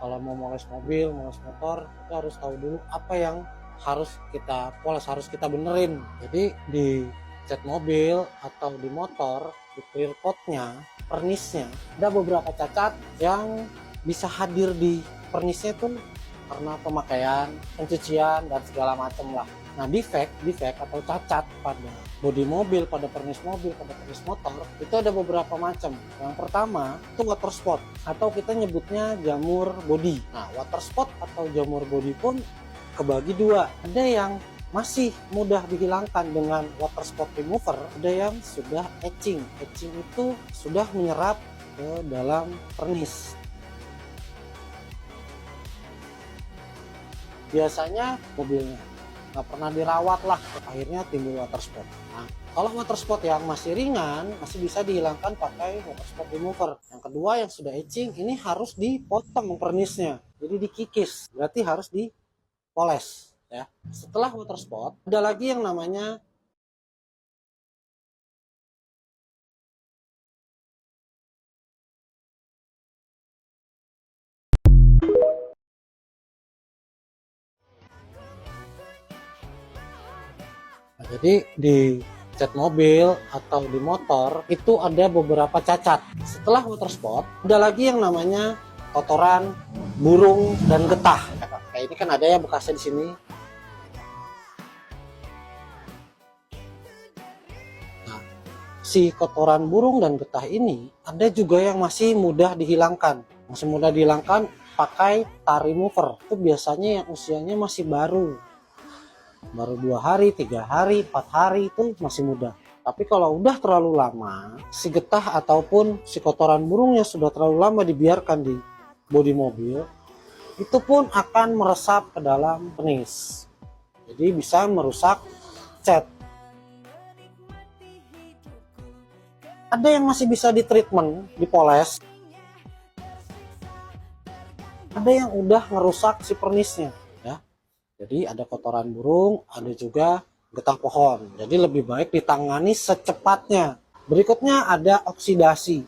Kalau mau moles mobil, moles motor, kita harus tahu dulu apa yang harus kita poles, harus kita benerin. Jadi di cat mobil atau di motor, di clear coatnya, pernisnya, ada beberapa cacat yang bisa hadir di pernisnya itu karena pemakaian, pencucian, dan segala macam lah. Nah, defect atau cacat pada bodi mobil, pada pernis mobil, pada pernis motor, itu ada beberapa macam. Yang pertama, itu water spot, atau kita nyebutnya jamur bodi. Nah, water spot atau jamur bodi pun kebagi dua. Ada yang masih mudah dihilangkan dengan water spot remover, ada yang sudah etching. Etching itu sudah menyerap ke dalam pernis. Biasanya mobilnya nggak pernah dirawat lah, akhirnya timbul water spot. Nah, kalau water spot yang masih ringan, masih bisa dihilangkan pakai water spot remover. Yang kedua, yang sudah etching, ini harus dipotong pernisnya, jadi dikikis, berarti harus dipoles ya. Setelah water spot, ada lagi yang namanya jadi di cat mobil atau di motor itu ada beberapa cacat. Setelah water spot, ada lagi yang namanya kotoran, burung, dan getah. Kayak ini kan ada ya bekasnya di sini. Nah, si kotoran burung dan getah ini ada juga yang masih mudah dihilangkan. Masih mudah dihilangkan pakai tar remover. Itu biasanya yang usianya masih baru 2 hari, 3 hari, 4 hari itu masih mudah. Tapi kalau udah terlalu lama, si getah ataupun si kotoran burungnya sudah terlalu lama dibiarkan di bodi mobil, itu pun akan meresap ke dalam pernis. Jadi bisa merusak cat. Ada yang masih bisa ditreatment, dipoles. Ada yang udah ngerusak si pernisnya. Jadi ada kotoran burung, ada juga getah pohon. Jadi lebih baik ditangani secepatnya. Berikutnya ada oksidasi.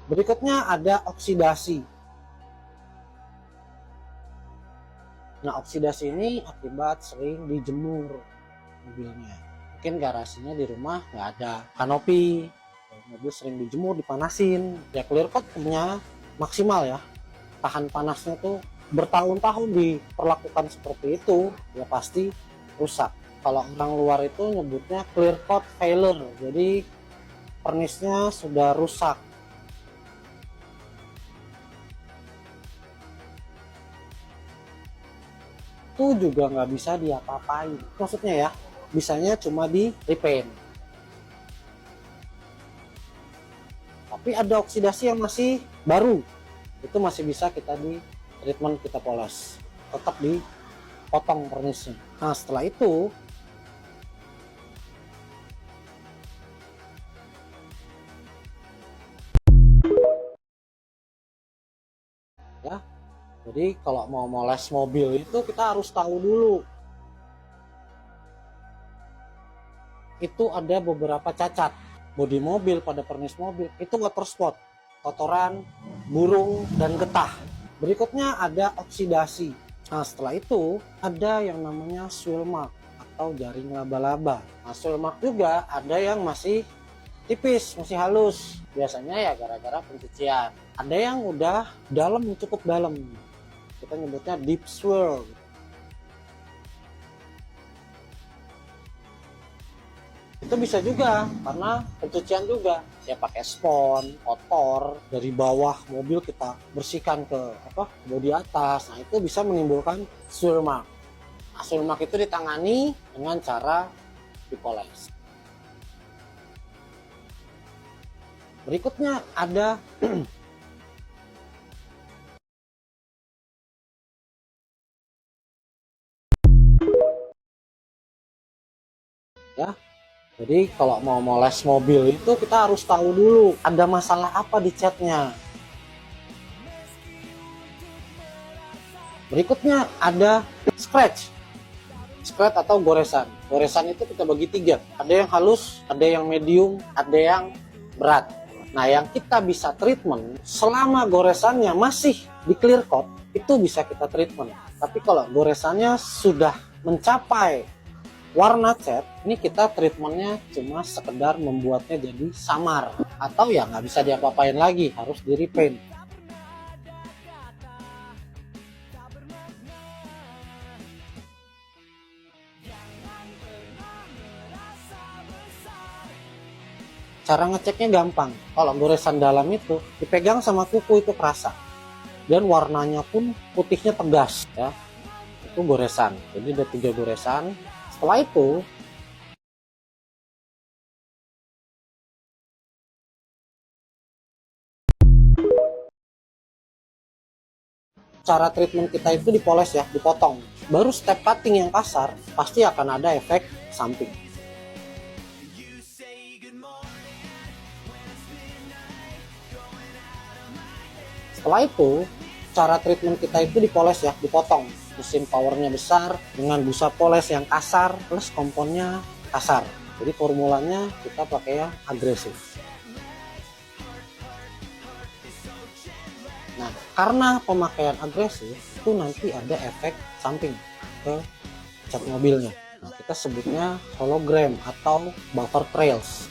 Berikutnya ada oksidasi. Nah, oksidasi ini akibat sering dijemur mobilnya. Mungkin garasinya di rumah nggak ada kanopi, mobil sering dijemur, dipanasin. Ya clear coat punya maksimal ya, tahan panasnya tuh bertahun-tahun diperlakukan seperti itu, ya pasti rusak. Kalau orang luar itu nyebutnya clear coat failure, jadi pernisnya sudah rusak. Itu juga nggak bisa diapa-apain, maksudnya ya, bisanya cuma di repaint. Tapi ada oksidasi yang masih baru, itu masih bisa kita di treatment, kita poles, tetap dipotong pernisnya. Nah, setelah itu ya, jadi kalau mau moles mobil itu kita harus tahu dulu itu ada beberapa cacat. Bodi mobil, pada pernis mobil itu water spot, kotoran, burung, dan getah. Berikutnya ada oksidasi. Nah, setelah itu ada yang namanya swirl mark atau jaring laba-laba. Nah, swirl mark juga ada yang masih tipis, masih halus. Biasanya ya gara-gara pencucian. Ada yang udah dalam, cukup dalam. Kita nyebutnya deep swirl. Itu bisa juga karena pencucian juga, ya pakai spons, kotor dari bawah mobil kita bersihkan ke bodi atas. Nah, itu bisa menimbulkan swirl mark. Nah, swirl mark itu ditangani dengan cara dipoles. Berikutnya ada ya. Jadi kalau mau moles mobil itu kita harus tahu dulu ada masalah apa di catnya. Berikutnya ada scratch. scratch atau goresan. Goresan itu kita bagi 3. Ada yang halus, ada yang medium, ada yang berat. Nah, yang kita bisa treatment selama goresannya masih di clear coat, itu bisa kita treatment. Tapi kalau goresannya sudah mencapai warna cat, ini kita treatmentnya cuma sekedar membuatnya jadi samar. Atau ya nggak bisa diapa-apain lagi, harus di repaint. Cara ngeceknya gampang. Kalau goresan dalam itu dipegang sama kuku itu kerasa. Dan warnanya pun putihnya tegas ya. Itu goresan. Jadi ada 3 goresan. Setelah itu cara treatment kita itu dipoles ya, dipotong. Baru step cutting yang kasar pasti akan ada efek samping. Setelah itu, cara treatment kita itu dipoles ya, dipotong. Mesin powernya besar dengan busa poles yang kasar plus komponnya kasar. Jadi formulanya kita pakai yang agresif. Nah, karena pemakaian agresif itu nanti ada efek samping ke cat mobilnya. Nah, kita sebutnya hologram atau buffer trails.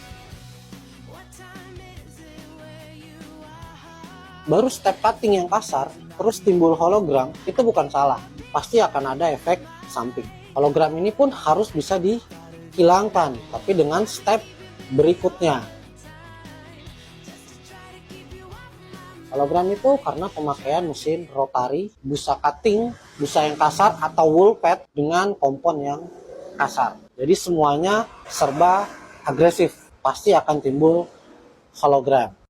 Baru step cutting yang kasar, terus timbul hologram, itu bukan salah. Pasti akan ada efek samping. Hologram ini pun harus bisa dihilangkan, tapi dengan step berikutnya. Hologram itu karena pemakaian mesin rotary, busa cutting, busa yang kasar, atau wool pad dengan kompon yang kasar. Jadi semuanya serba agresif, pasti akan timbul hologram.